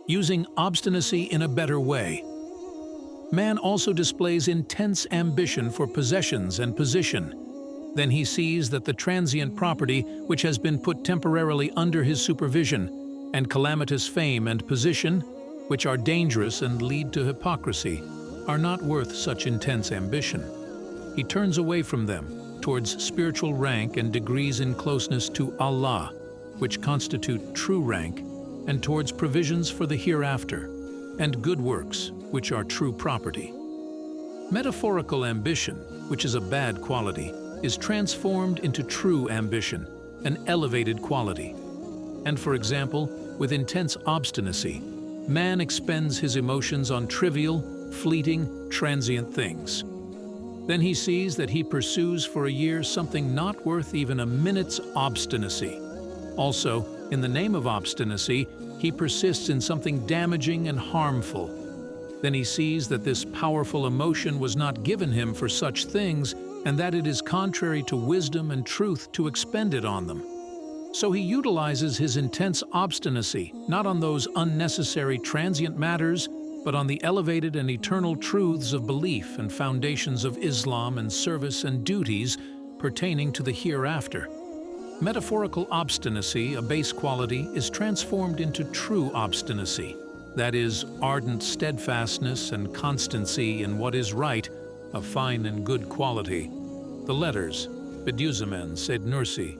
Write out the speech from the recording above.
using obstinacy in a better way. Man also displays intense ambition for possessions and position. Then he sees that the transient property which has been put temporarily under his supervision, and calamitous fame and position, which are dangerous and lead to hypocrisy, are not worth such intense ambition. He turns away from them towards spiritual rank and degrees in closeness to Allah, which constitute true rank, and towards provisions for the hereafter, and good works, which are true property. Metaphorical ambition, which is a bad quality, is transformed into true ambition, an elevated quality. And for example, with intense obstinacy, man expends his emotions on trivial, fleeting, transient things. Then he sees that he pursues for a year something not worth even a minute's obstinacy. Also, in the name of obstinacy, he persists in something damaging and harmful. Then he sees that this powerful emotion was not given him for such things, and that it is contrary to wisdom and truth to expend it on them. So he utilizes his intense obstinacy not on those unnecessary transient matters, but on the elevated and eternal truths of belief and foundations of Islam and service and duties pertaining to the hereafter. Metaphorical obstinacy, a base quality, is transformed into true obstinacy, that is, ardent steadfastness and constancy in what is right, of fine and good quality. The letters, Bediüzzaman Said Nursi,